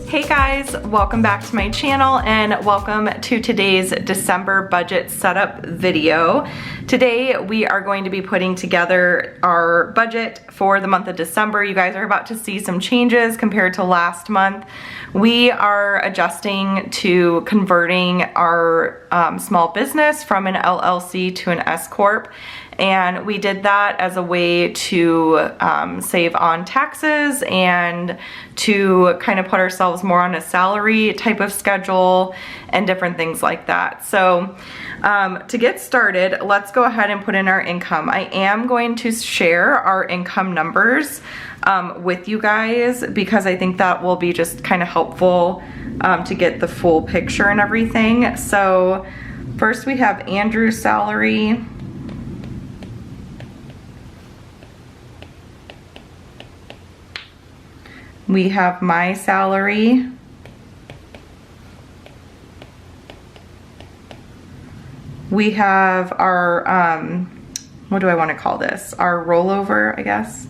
Hey guys, welcome back to my channel and welcome to today's December budget setup video. Today we are going to be putting together our budget for the month of December. You guys are about to see some changes compared to last month. We are adjusting to converting our small business from an LLC to an S Corp. And we did that as a way to save on taxes and to kind of put ourselves more on a salary type of schedule and different things like that. So to get started, let's go ahead and put in our income. I am going to share our income numbers with you guys because I think that will be just kind of helpful to get the full picture and everything. So first we have Andrew's salary. We have my salary. We have our, what do I want to call this? Our rollover, I guess.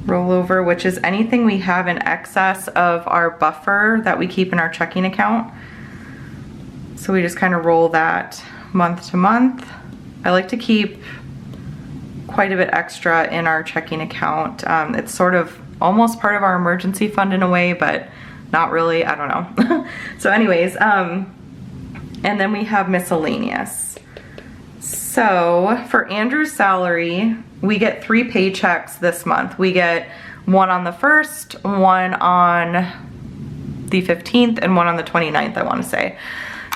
Rollover, which is anything we have in excess of our buffer that we keep in our checking account. So we just kind of roll that month to month. I like to keep quite a bit extra in our checking account. It's sort of almost part of our emergency fund in a way, but not really, I don't know. So anyways, and then we have miscellaneous. So for Andrew's salary, we get 3 paychecks this month. We get one on the 1st, one on the 15th, and one on the 29th, I want to say.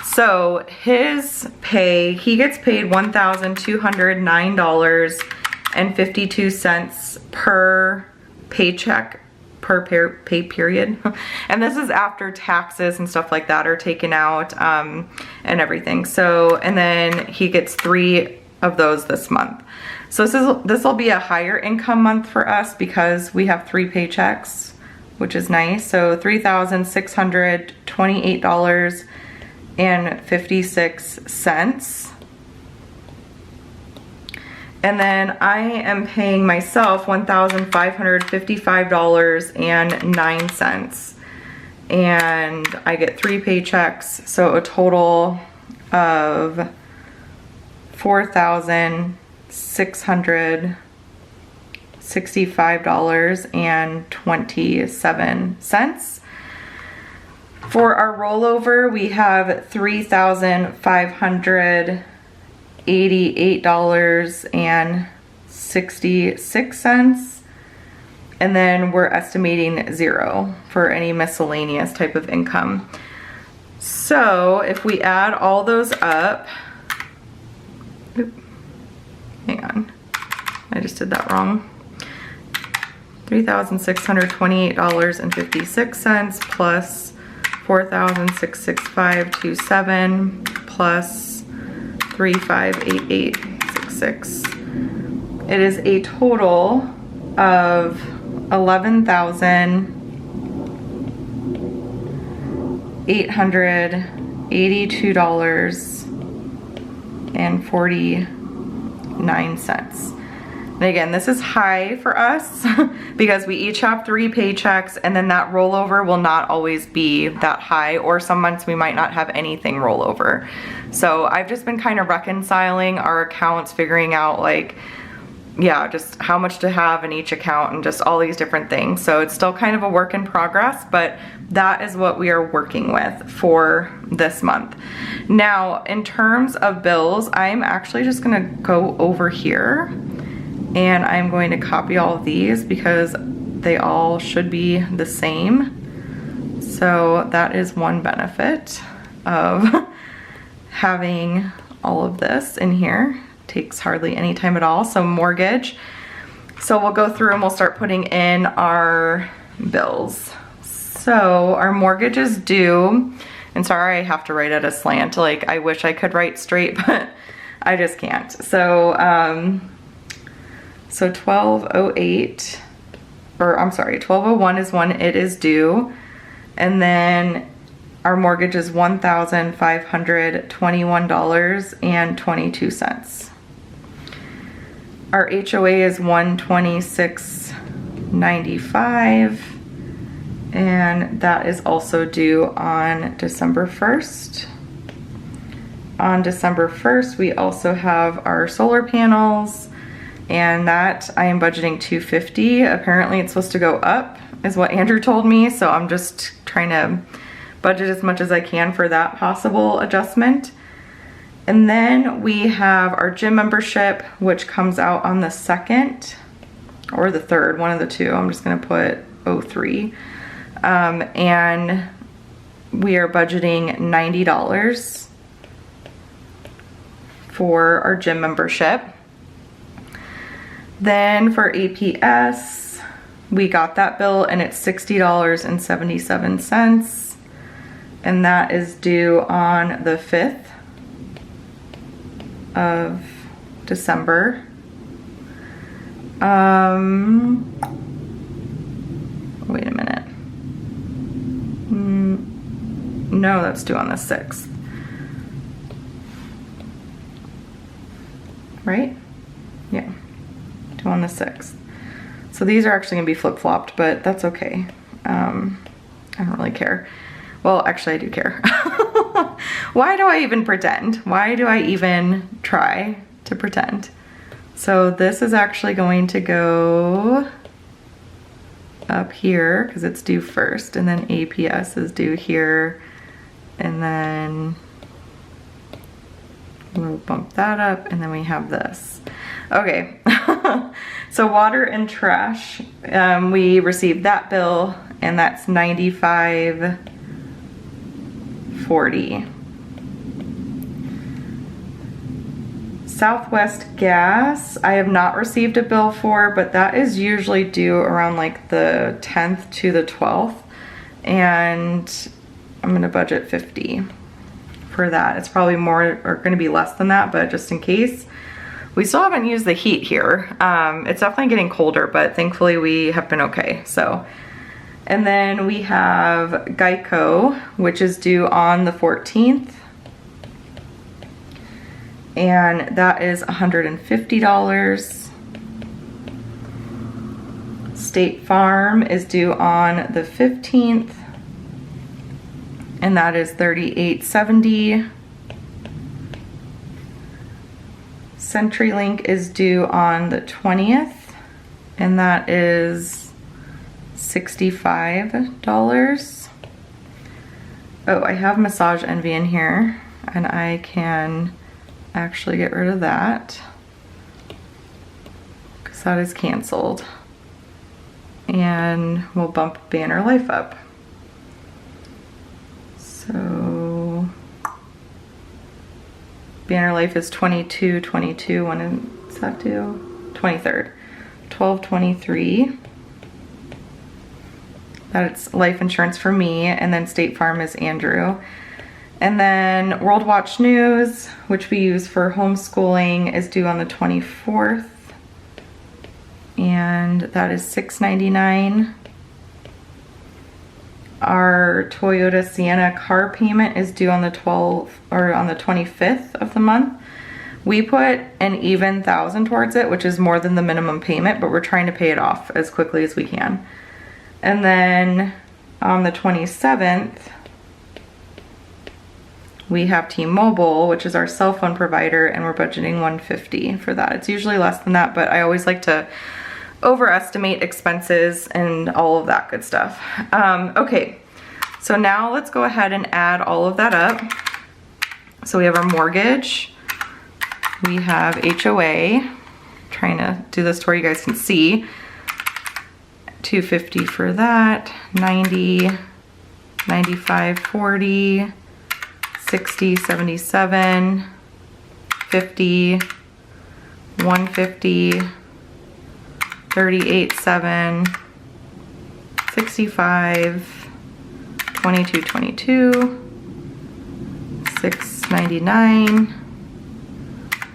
So his pay, he gets paid $1,209.52 per paycheck per pay period. And this is after taxes and stuff like that are taken out and everything. So, and then he gets 3 of those this month. So this will be a higher income month for us because we have 3 paychecks, which is nice. So $3,628.56. And then I am paying myself $1,555.09. And I get 3 paychecks, so a total of $4,665.27. For our rollover, we have $3,588.66, and then we're estimating 0 for any miscellaneous type of income. So if we add all those up, hang on, I just did that wrong. $3,628.56 plus 4,665.27 plus 358866. It is a total of $11,882.49. And again, this is high for us because we each have 3 paychecks, and then that rollover will not always be that high, or some months we might not have anything rollover. So I've just been kind of reconciling our accounts, figuring out like, yeah, just how much to have in each account and just all these different things. So it's still kind of a work in progress, but that is what we are working with for this month. Now, in terms of bills, I'm actually just gonna go over here and I'm going to copy all of these because they all should be the same. So that is one benefit of having all of this in here. Takes hardly any time at all. So mortgage. So we'll go through and we'll start putting in our bills. So our mortgage is due, and sorry I have to write at a slant. Like I wish I could write straight, but I just can't. So 1208, or I'm sorry, 1201 is when it is due, and then our mortgage is $1,521.22. Our HOA is $126.95, And that is also due on December 1st. On December 1st, we also have our solar panels, and that I am budgeting $250. Apparently it's supposed to go up, is what Andrew told me, so I'm just trying to budget as much as I can for that possible adjustment. And then we have our gym membership, which comes out on the 2nd or the 3rd, one of the two. I'm just gonna put 03. And we are budgeting $90 for our gym membership. Then for APS, we got that bill and it's $60.77, and that is due on the 5th of December. Wait a minute. No, that's due on the 6th. Right? Yeah, due on the 6th. So these are actually gonna be flip-flopped, but that's okay. I don't really care. Well, actually I do care. Why do I even pretend? Why do I even try to pretend? So this is actually going to go up here because it's due first, and then APS is due here, and then we'll bump that up, and then we have this. Okay, so water and trash, we received that bill, and that's $95.40. Southwest Gas, I have not received a bill for, but that is usually due around like the 10th to the 12th, and I'm gonna budget $50 for that. It's probably more, or gonna be less than that, but just in case. We still haven't used the heat here. It's definitely getting colder, but thankfully we have been okay, so. And then we have Geico, which is due on the 14th. And that is $150. State Farm is due on the 15th, and that is $38.70. CenturyLink is due on the 20th, and that is $65. Oh, I have Massage Envy in here, and I can actually get rid of that because that is canceled, and we'll bump Banner Life up. So Banner Life is $22.22. When is that due? 23rd. $12.23. That's life insurance for me, and then State Farm is Andrew. And then World Watch News, which we use for homeschooling, is due on the 24th. And that is $6.99. Our Toyota Sienna car payment is due on the 12th, or on the 25th of the month. We put an even $1,000 towards it, which is more than the minimum payment, but we're trying to pay it off as quickly as we can. And then on the 27th, we have T-Mobile, which is our cell phone provider, and we're budgeting $150 for that. It's usually less than that, but I always like to overestimate expenses and all of that good stuff. Okay, so now let's go ahead and add all of that up. So we have our mortgage, we have HOA, trying to do this to where you guys can see, $250 for that, $90, $95.40, $60, $77, $50, $150, $38.7, $65, $22.22, $6.99,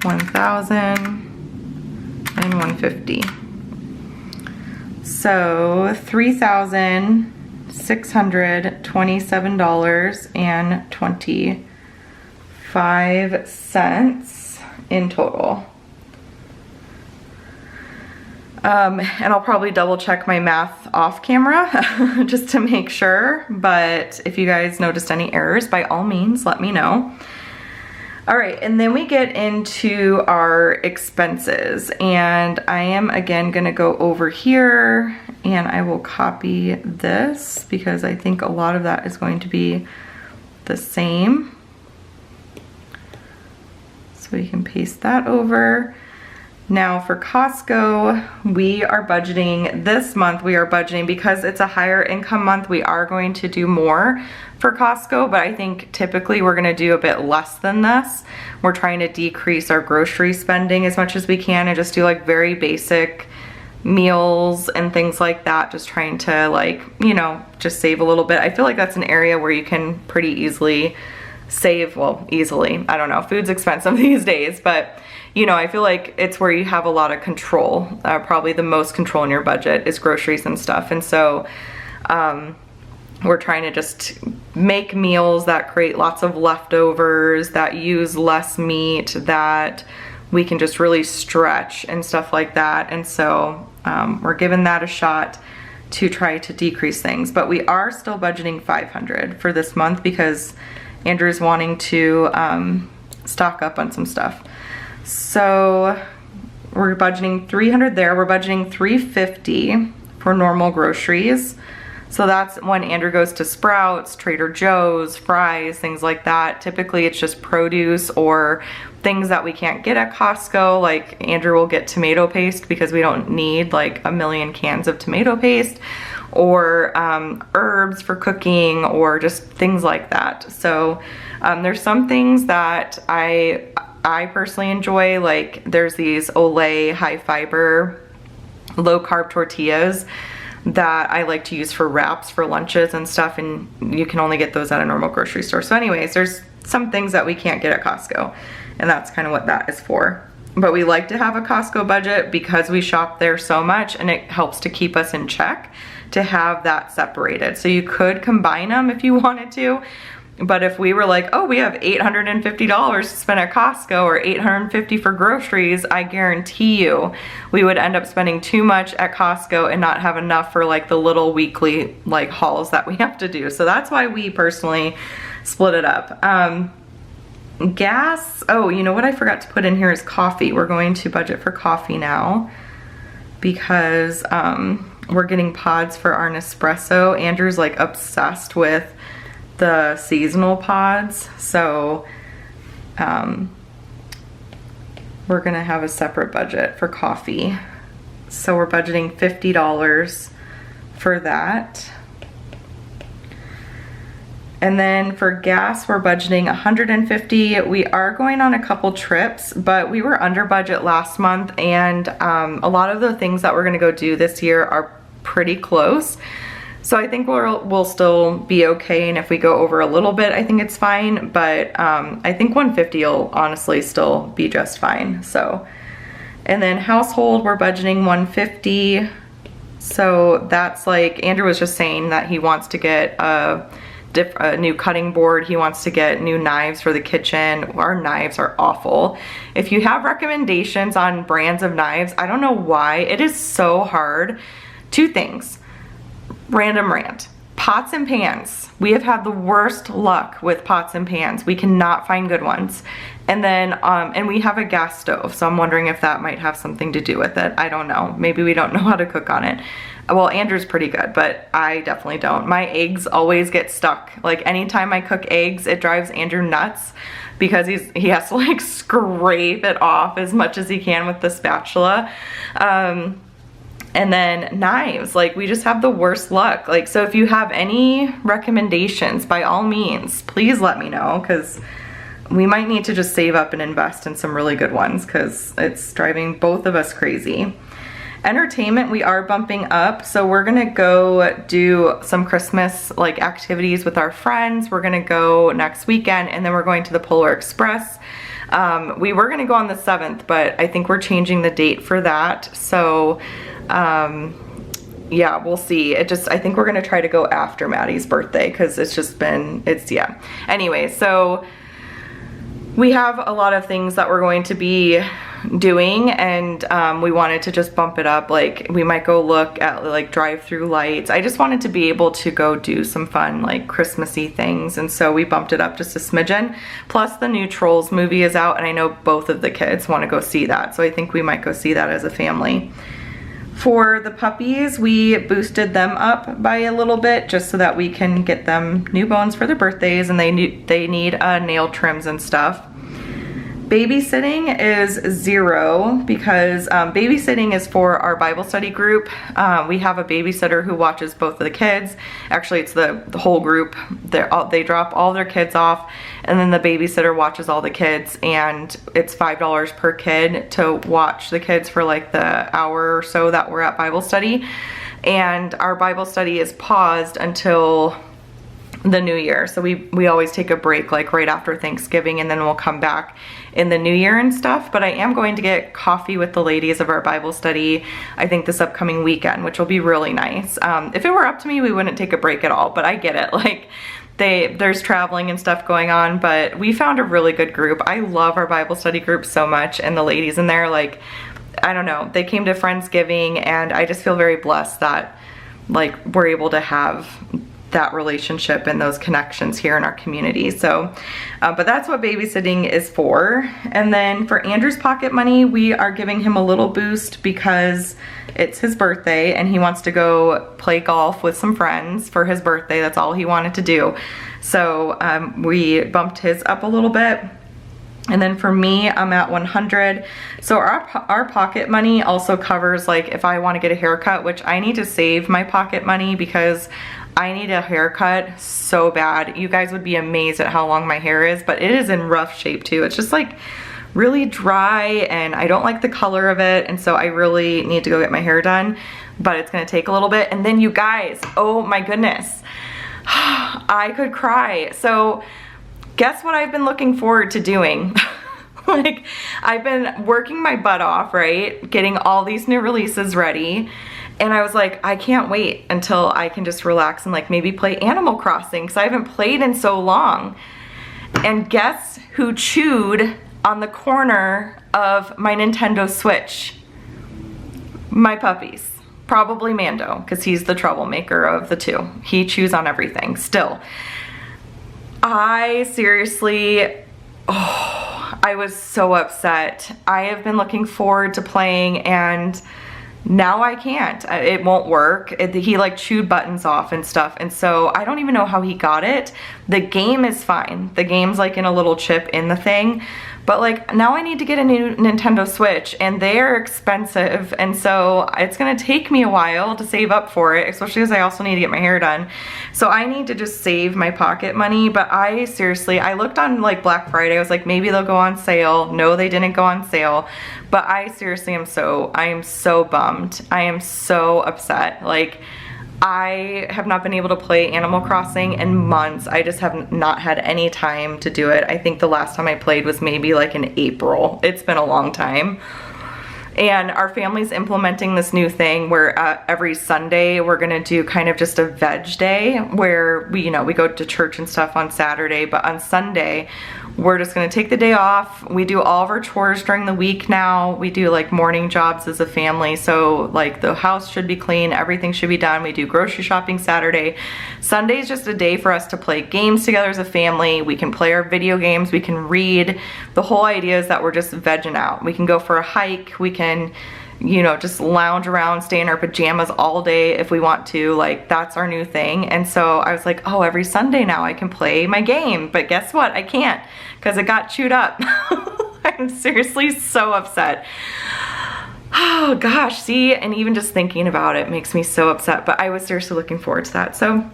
$1,000, and $150. So $3,627.25 in total. And I'll probably double check my math off camera just to make sure. But if you guys noticed any errors, by all means, let me know. All right, and then we get into our expenses, and I am again gonna go over here and I will copy this because I think a lot of that is going to be the same. So we can paste that over. Now for Costco, we are budgeting, this month we are budgeting, because it's a higher income month, we are going to do more for Costco, but I think typically we're gonna do a bit less than this. We're trying to decrease our grocery spending as much as we can and just do like very basic meals and things like that, just trying to like, you know, just save a little bit. I feel like that's an area where you can pretty easily save, well, easily, I don't know, food's expensive these days, but you know, I feel like it's where you have a lot of control. Probably the most control in your budget is groceries and stuff. And so we're trying to just make meals that create lots of leftovers, that use less meat, that we can just really stretch and stuff like that. And so we're giving that a shot to try to decrease things. But we are still budgeting $500 for this month because Andrew's wanting to stock up on some stuff. So we're budgeting $300 there. We're budgeting $350 for normal groceries. So that's when Andrew goes to Sprouts, Trader Joe's, Fry's, things like that. Typically it's just produce or things that we can't get at Costco. Like Andrew will get tomato paste because we don't need like a million cans of tomato paste, or herbs for cooking, or just things like that. So there's some things that I personally enjoy, like there's these Olay high fiber, low carb tortillas that I like to use for wraps for lunches and stuff, and you can only get those at a normal grocery store. So anyways, there's some things that we can't get at Costco, and that's kind of what that is for. But we like to have a Costco budget because we shop there so much, and it helps to keep us in check to have that separated. So you could combine them if you wanted to. But if we were like, oh, we have $850 to spend at Costco or $850 for groceries, I guarantee you we would end up spending too much at Costco and not have enough for like the little weekly like hauls that we have to do. So that's why we personally split it up. Gas, oh, you know what I forgot to put in here is coffee. We're going to budget for coffee now because we're getting pods for our Nespresso. Andrew's like obsessed with the seasonal pods, so we're gonna have a separate budget for coffee. So we're budgeting $50 for that. And then for gas, we're budgeting $150. We are going on a couple trips, but we were under budget last month, and a lot of the things that we're gonna go do this year are pretty close. So I think we'll still be okay, and if we go over a little bit, I think it's fine, but I think $150 will honestly still be just fine. So, and then household, we're budgeting $150. So that's like, Andrew was just saying that he wants to get a new cutting board. He wants to get new knives for the kitchen. Our knives are awful. If you have recommendations on brands of knives, I don't know why. It is so hard. Two things. Random rant. Pots and pans. We have had the worst luck with pots and pans. We cannot find good ones. And then, and we have a gas stove, so I'm wondering if that might have something to do with it. I don't know. Maybe we don't know how to cook on it. Well, Andrew's pretty good, but I definitely don't. My eggs always get stuck. Like anytime I cook eggs, it drives Andrew nuts because he has to like scrape it off as much as he can with the spatula. And then knives, like we just have the worst luck. Like, so if you have any recommendations, by all means, please let me know, because we might need to just save up and invest in some really good ones because it's driving both of us crazy. Entertainment, we are bumping up. So we're gonna go do some Christmas like activities with our friends. We're gonna go next weekend, and then we're going to the Polar Express. We were gonna go on the 7th, but I think we're changing the date for that. So yeah, we'll see. I think we're gonna try to go after Maddie's birthday because it's just been, yeah. Anyway, so we have a lot of things that we're going to be doing, and we wanted to just bump it up. Like we might go look at like drive-through lights. I just wanted to be able to go do some fun like Christmassy things, and so we bumped it up just a smidgen. Plus the new Trolls movie is out, and I know both of the kids want to go see that, so I think we might go see that as a family. For the puppies, we boosted them up by a little bit just so that we can get them new bones for their birthdays, and they need nail trims and stuff. Babysitting is 0 because babysitting is for our Bible study group. We have a babysitter who watches both of the kids. Actually, it's the whole group. They drop all their kids off, and then the babysitter watches all the kids, and it's $5 per kid to watch the kids for like the hour or so that we're at Bible study. And our Bible study is paused until the new year, so we always take a break like right after Thanksgiving, and then we'll come back in the new year and stuff. But I am going to get coffee with the ladies of our Bible study, I think this upcoming weekend, which will be really nice. If it were up to me, we wouldn't take a break at all, but I get it, like there's traveling and stuff going on, but we found a really good group. I love our Bible study group so much, and the ladies in there, like, I don't know, they came to Friendsgiving, and I just feel very blessed that like we're able to have that relationship and those connections here in our community. So but that's what babysitting is for. And then for Andrew's pocket money, we are giving him a little boost because it's his birthday and he wants to go play golf with some friends for his birthday. That's all he wanted to do. So we bumped his up a little bit. And then for me, I'm at 100. So our pocket money also covers like if I want to get a haircut, which I need to save my pocket money because I need a haircut so bad. You guys would be amazed at how long my hair is, but it is in rough shape too. It's just like really dry, and I don't like the color of it, and so I really need to go get my hair done, but it's gonna take a little bit. And then you guys, oh my goodness, I could cry. So guess what I've been looking forward to doing? Like, I've been working my butt off, right? Getting all these new releases ready. And I was like, I can't wait until I can just relax and like maybe play Animal Crossing, because I haven't played in so long. And guess who chewed on the corner of my Nintendo Switch? My puppies. Probably Mando, because he's the troublemaker of the two. He chews on everything still. I seriously, I was so upset. I have been looking forward to playing, and now I can't. It won't work. He like chewed buttons off and stuff, and so I don't even know how he got it. The game is fine. The game's like in a little chip in the thing, but like now I need to get a new Nintendo Switch, and they're expensive, and so it's gonna take me a while to save up for it, especially because I also need to get my hair done. So I need to just save my pocket money. But I seriously, I looked on like Black Friday, I was like, maybe they'll go on sale. No, they didn't go on sale. But I seriously am so bummed. I am so upset. Like, I have not been able to play Animal Crossing in months. I just have not had any time to do it. I think the last time I played was maybe like in April. It's been a long time. And our family's implementing this new thing where every Sunday we're gonna do kind of just a veg day where we go to church and stuff on Saturday, but on Sunday we're just gonna take the day off. We do all of our chores during the week now. We do like morning jobs as a family, so like the house should be clean, everything should be done. We do grocery shopping Saturday. Sunday is just a day for us to play games together as a family. We can play our video games, we can read. The whole idea is that we're just vegging out. We can go for a hike, we can just lounge around, stay in our pajamas all day if we want to. Like, that's our new thing. And so I was like, oh, every Sunday now I can play my game. But guess what? I can't, because it got chewed up. I'm seriously so upset. Oh gosh, see, and even just thinking about it makes me so upset. But I was seriously looking forward to that. So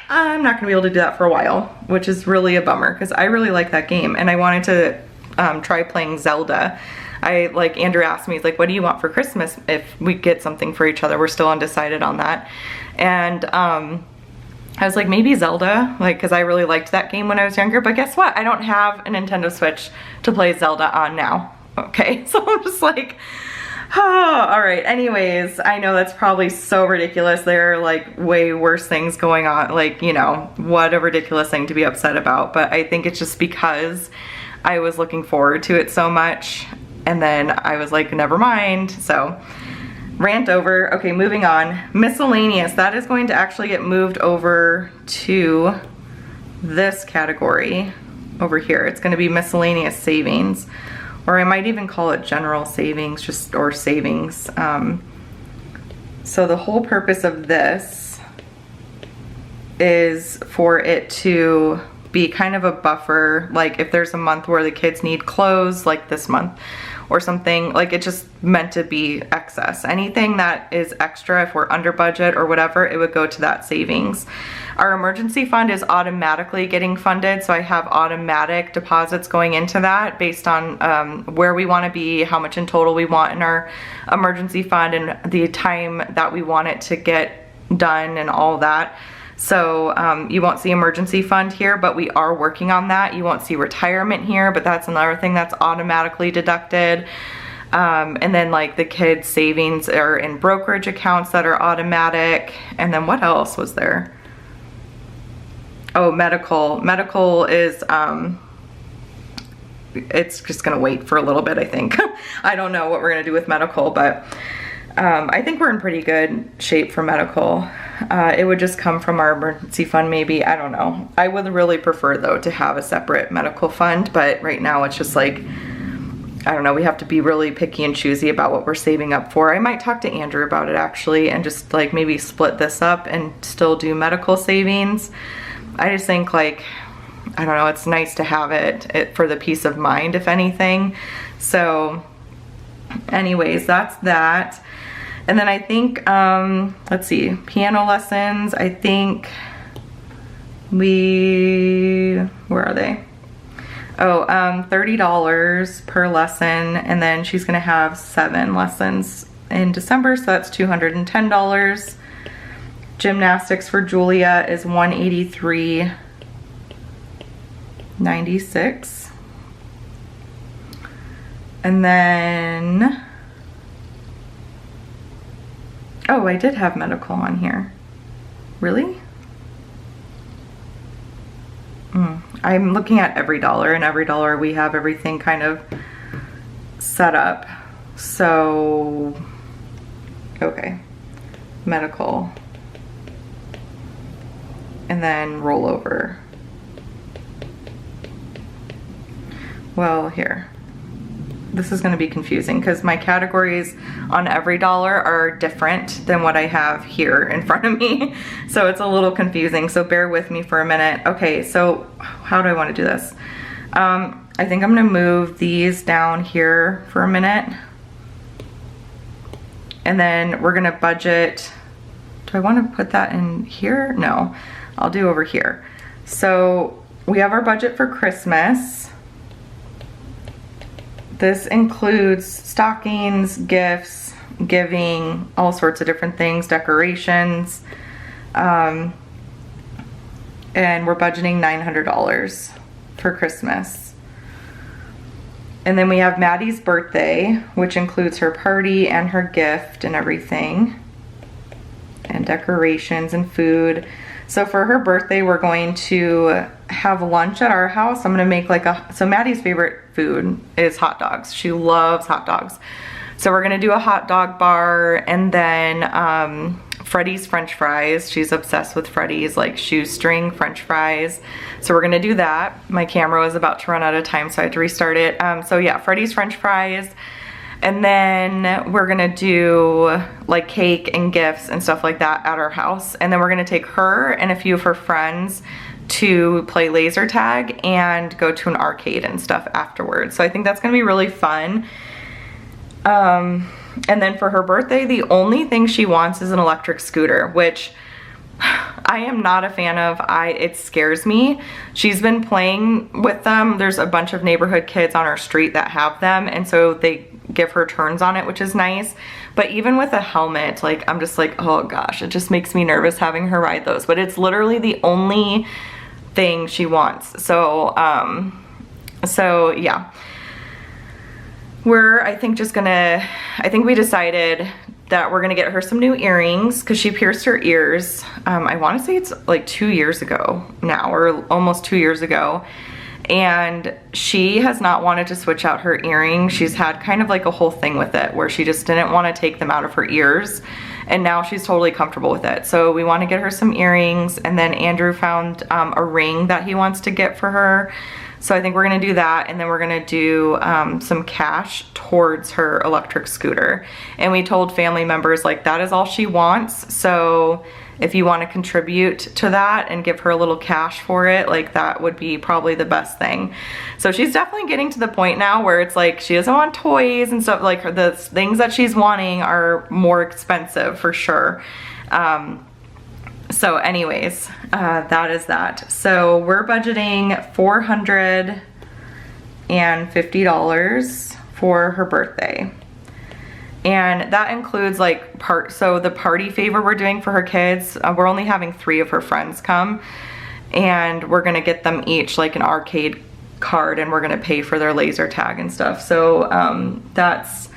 I'm not gonna be able to do that for a while, which is really a bummer, because I really like that game and I wanted to try playing Zelda. Andrew asked me, he's like, what do you want for Christmas if we get something for each other? We're still undecided on that. And I was like, maybe Zelda, because I really liked that game when I was younger. But guess what? I don't have a Nintendo Switch to play Zelda on now. Okay, so I'm just like, oh, all right. Anyways, I know that's probably so ridiculous. There are like way worse things going on. What a ridiculous thing to be upset about. But I think it's just because I was looking forward to it so much. and then I was like, never mind. So rant over. Okay, moving on. Miscellaneous, that is going to actually get moved over to this category over here. It's going to be miscellaneous savings, or I might even call it general savings, just, or savings. So the whole purpose of this is for it to be kind of a buffer, like if there's a month where the kids need clothes, like this month or something, like it's just meant to be excess. Anything that is extra, if we're under budget or whatever, it would go to that savings. Our emergency fund is automatically getting funded, so I have automatic deposits going into that based on where we want to be, how much in total we want in our emergency fund, and the time that we want it to get done and all that. So you won't see emergency fund here, but we are working on that. You won't see retirement here, but that's another thing that's automatically deducted. And then like the kids' savings are in brokerage accounts that are automatic. And then what else was there? Oh, medical. Medical is, it's just gonna wait for a little bit, I think. I don't know what we're gonna do with medical, but I think we're in pretty good shape for medical. It would just come from our emergency fund maybe, I don't know. I would really prefer though to have a separate medical fund, but right now it's just like, I don't know, we have to be really picky and choosy about what we're saving up for. I might talk to Andrew about it actually and just like maybe split this up and still do medical savings. I just think like, I don't know, it's nice to have it for the peace of mind if anything. So anyways, that's that. And then I think, let's see, piano lessons, I think where are they? Oh, $30 per lesson, and then she's gonna have 7 lessons in December, so that's $210. Gymnastics for Julia is $183.96. And then, oh, I did have medical on here. Really? I'm looking at every dollar, and every dollar we have everything kind of set up. So, okay, medical. And then rollover. Well, here. This is going to be confusing because my categories on every dollar are different than what I have here in front of me. So it's a little confusing, so bear with me for a minute. Okay, so how do I want to do this? I think I'm going to move these down here for a minute. And then we're going to budget. Do I want to put that in here? No, I'll do over here. So we have our budget for Christmas. This includes stockings, gifts, giving, all sorts of different things, decorations. And we're budgeting $900 for Christmas. And then we have Maddie's birthday, which includes her party and her gift and everything. And decorations and food. So for her birthday, we're going to have lunch at our house. I'm gonna make like so Maddie's favorite food is hot dogs. She loves hot dogs. So we're gonna do a hot dog bar, and then Freddy's French fries. She's obsessed with Freddy's, like shoestring French fries. So we're gonna do that. My camera was about to run out of time, so I had to restart it. So yeah, Freddy's French fries. And then we're gonna do like cake and gifts and stuff like that at our house. And then we're gonna take her and a few of her friends to play laser tag and go to an arcade and stuff afterwards. So I think that's gonna be really fun. And then for her birthday, the only thing she wants is an electric scooter, which I am not a fan of. It scares me. She's been playing with them. There's a bunch of neighborhood kids on our street that have them, and so they give her turns on it, which is nice. But even with a helmet, like I'm just like, oh gosh, it just makes me nervous having her ride those. But it's literally the only thing she wants. So so yeah, I think we decided that we're gonna get her some new earrings because she pierced her ears. I want to say it's like 2 years ago now, or almost 2 years ago. and she has not wanted to switch out her earrings. She's had kind of like a whole thing with it where she just didn't want to take them out of her ears, and now she's totally comfortable with it. So we want to get her some earrings, and then Andrew found a ring that he wants to get for her. So I think we're gonna do that, and then we're gonna do some cash towards her electric scooter. And we told family members, like, that is all she wants. So if you wanna contribute to that and give her a little cash for it, like, that would be probably the best thing. So she's definitely getting to the point now where it's like, she doesn't want toys and stuff. Like, the things that she's wanting are more expensive for sure. So anyways, that is that. So we're budgeting $450 for her birthday. And that includes like so the party favor we're doing for her kids, we're only having 3 of her friends come, and we're gonna get them each like an arcade card, and we're gonna pay for their laser tag and stuff. So that's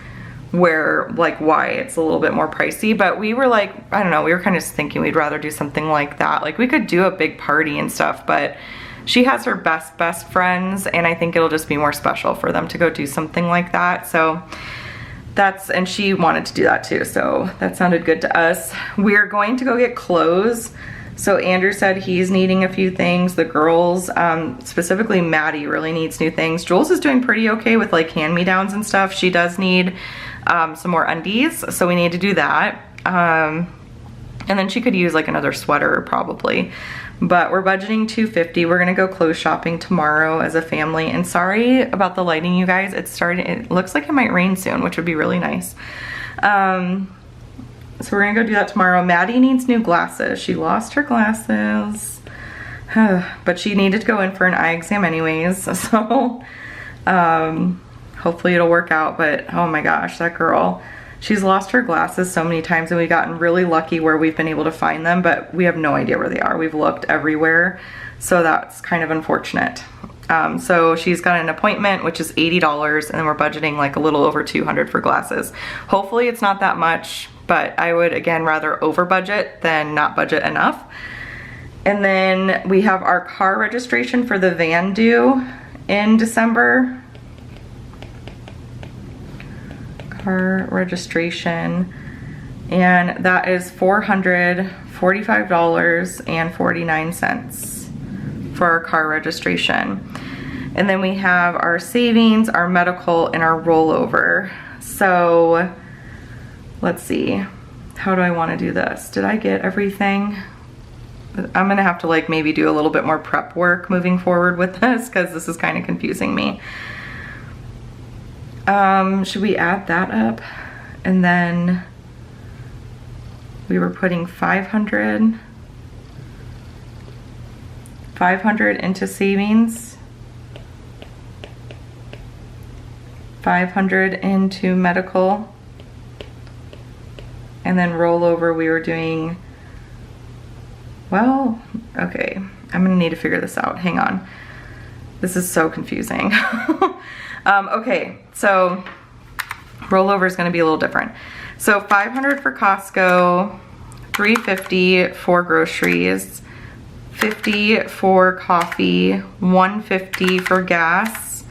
where, like, why it's a little bit more pricey. But we were like, I don't know, we were kind of just thinking we'd rather do something like that. Like, we could do a big party and stuff, but she has her best friends, and I think it'll just be more special for them to go do something like that. So that's, and she wanted to do that too, so that sounded good to us. We're going to go get clothes. So Andrew said he's needing a few things. The girls, specifically Maddie, really needs new things. Jules is doing pretty okay with like hand-me-downs and stuff. She does need some more undies, so we need to do that. And then she could use like another sweater probably. But we're budgeting $250. We're gonna go clothes shopping tomorrow as a family. And sorry about the lighting, you guys. It looks like it might rain soon, which would be really nice. So we're gonna go do that tomorrow. Maddie needs new glasses. She lost her glasses, but she needed to go in for an eye exam anyways. So hopefully it'll work out. But oh my gosh, that girl, she's lost her glasses so many times, and we've gotten really lucky where we've been able to find them, but we have no idea where they are. We've looked everywhere, so that's kind of unfortunate. So she's got an appointment, which is $80, and then we're budgeting like a little over $200 for glasses. Hopefully it's not that much, but I would, again, rather over budget than not budget enough. And then we have our car registration for the van due in December. Car registration, and that is $445.49 for our car registration. And then we have our savings, our medical, and our rollover. So let's see, how do I want to do this? Did I get everything? I'm gonna have to like maybe do a little bit more prep work moving forward with this, because this is kind of confusing me. Should we add that up? And then we were putting 500 into savings, 500 into medical, and then rollover we were doing, well, okay, I'm gonna need to figure this out. Hang on. This is so confusing. Okay, so rollover is gonna be a little different. So 500 for Costco, 350 for groceries, 50 for coffee, 150 for gas,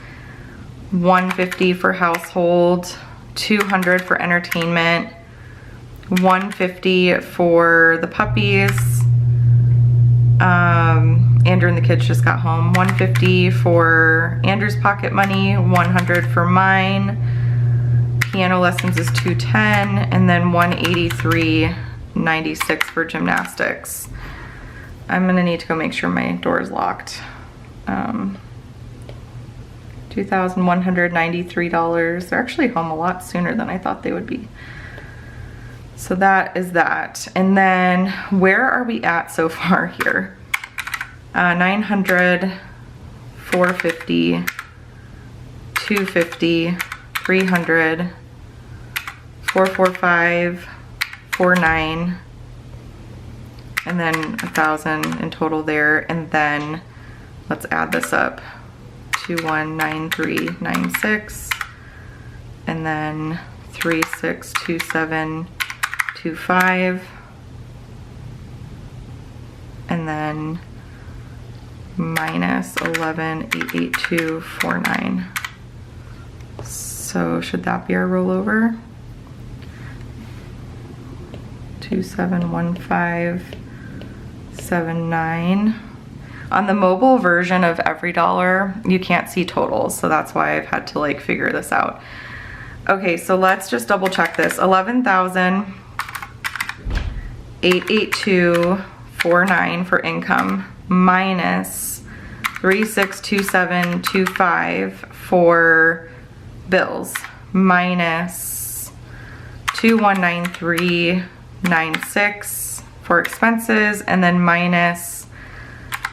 150 for household, 200 for entertainment, 150 for the puppies. Andrew and the kids just got home. 150 for Andrew's pocket money, 100 for mine. Piano lessons is 210, and then 183.96 for gymnastics. I'm gonna need to go make sure my door is locked. $2,193. They're actually home a lot sooner than I thought they would be. So that is that. And then where are we at so far here? 900, 450, 250, 300, 445, 49, and then 1,000 in total there. And then let's add this up. 2193.96, and then 3627.25, and then minus 11,882.49. So should that be our rollover? 271579. On the mobile version of Every Dollar, you can't see totals, so that's why I've had to like figure this out. Okay, so let's just double check this. 11,882.49 for income minus 362725 for bills minus 2193.96 for expenses, and then minus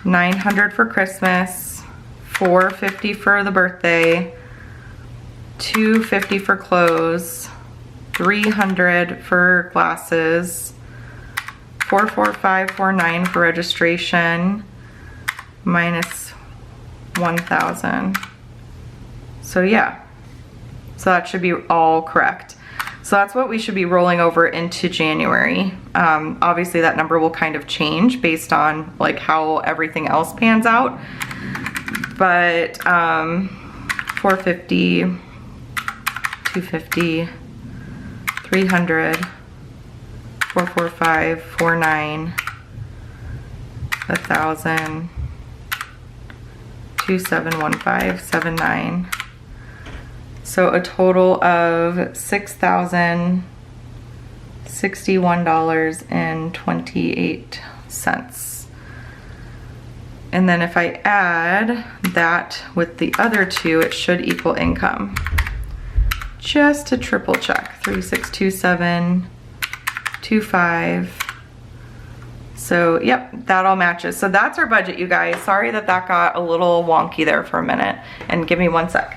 900 for Christmas, 450 for the birthday, 250 for clothes, 300 for glasses, 44549 for registration, minus 1,000. So yeah, so that should be all correct. So that's what we should be rolling over into January. Obviously that number will kind of change based on like how everything else pans out. But 450, 250, 300, 445, 49, 1,000, 271579. So a total of $6,061.28. And then if I add that with the other two, it should equal income. Just to triple check, 362725. So yep, that all matches. So that's our budget, you guys. Sorry that that got a little wonky there for a minute. And give me 1 sec.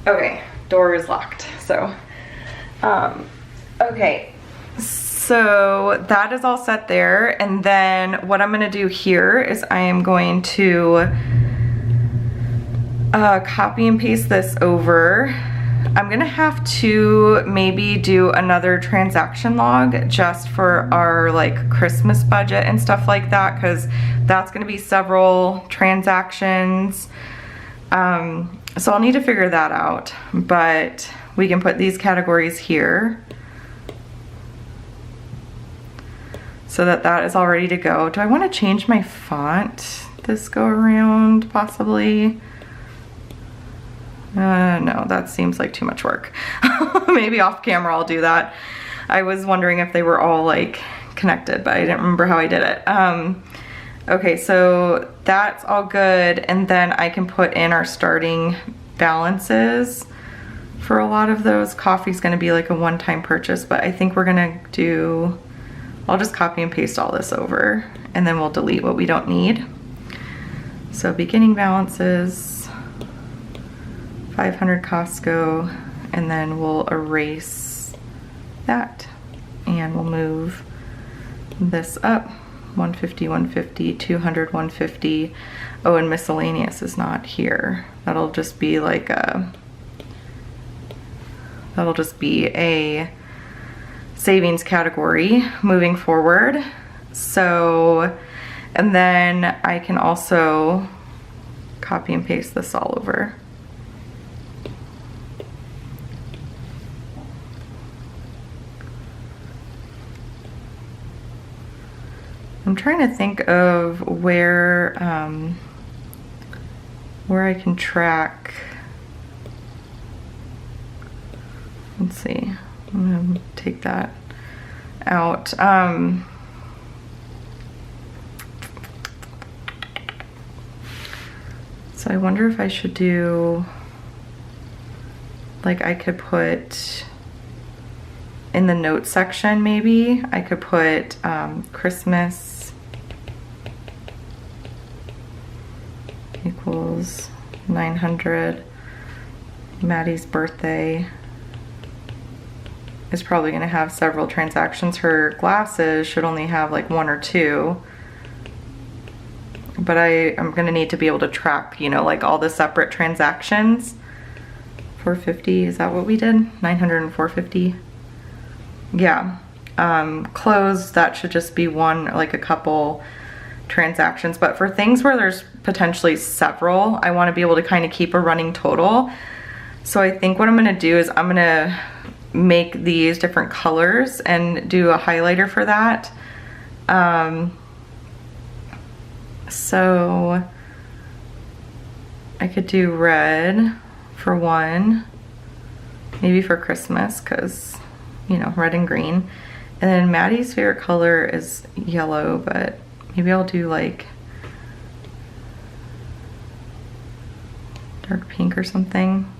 Okay, door is locked, so, okay, so that is all set there, and then what I'm gonna do here is I am going to copy and paste this over. I'm gonna have to maybe do another transaction log just for our like Christmas budget and stuff like that, because that's gonna be several transactions. So I'll need to figure that out, but we can put these categories here so that that is all ready to go. Do I want to change my font this go around possibly? No, that seems like too much work. Maybe off camera I'll do that. I was wondering if they were all like connected, but I didn't remember how I did it. Okay, so that's all good, and then I can put in our starting balances for a lot of those. Coffee's gonna be like a one-time purchase, but I think we're gonna do, I'll just copy and paste all this over, and then we'll delete what we don't need. So beginning balances, 500 Costco, and then we'll erase that, and we'll move this up. 150, 150, 200, 150. Oh, and miscellaneous is not here. That'll just be like a, that'll just be a savings category moving forward. So, and then I can also copy and paste this all over. I'm trying to think of where I can track. Let's see. I'm gonna take that out. So I wonder if I should do, like, I could put in the notes section, maybe I could put Christmas equals 900. Maddie's birthday is probably gonna have several transactions. Her glasses should only have like 1 or 2. But I'm gonna need to be able to track, you know, like all the separate transactions 450, is that what we did? 900 and 450. Yeah. Clothes, that should just be one, like a couple transactions. But for things where there's potentially several, I want to be able to kind of keep a running total. So I think what I'm going to do is I'm going to make these different colors and do a highlighter for that. So I could do red for one, maybe for Christmas, because, you know, red and green. And then Maddie's favorite color is yellow, but maybe I'll do like dark pink or something.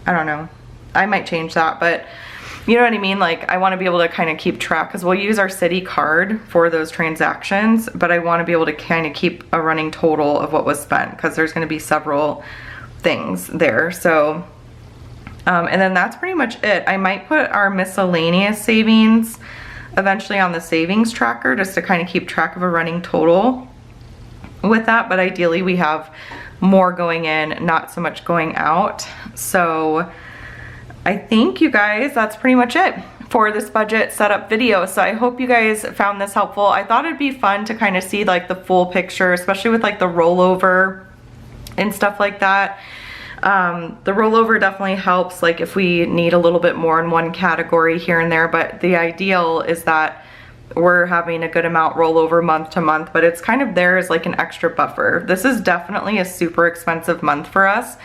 I don't know. I might change that, but you know what I mean? Like, I want to be able to kind of keep track, because we'll use our city card for those transactions, but I want to be able to kind of keep a running total of what was spent, because there's going to be several things there. So, and then that's pretty much it. I might put our miscellaneous savings eventually on the savings tracker, just to kind of keep track of a running total with that, but ideally we have more going in, not so much going out. So I think, you guys, that's pretty much it for this budget setup video. So I hope you guys found this helpful. I thought it'd be fun to kind of see like the full picture, especially with like the rollover and stuff like that. The rollover definitely helps, like if we need a little bit more in one category here and there, but the ideal is that we're having a good amount rollover month to month, but it's kind of there as like an extra buffer. This is definitely a super expensive month for us,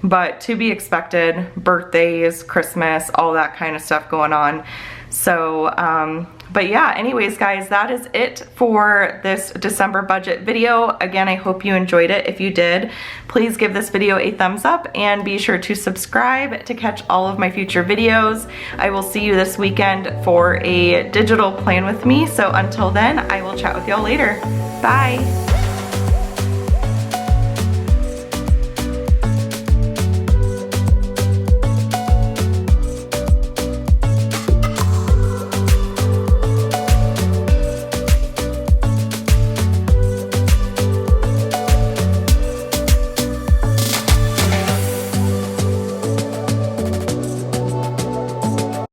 but to be expected, birthdays, Christmas, all that kind of stuff going on. So, but yeah, anyways, guys, that is it for this December budget video. Again, I hope you enjoyed it. If you did, please give this video a thumbs up and be sure to subscribe to catch all of my future videos. I will see you this weekend for a digital plan with me. So until then, I will chat with y'all later. Bye.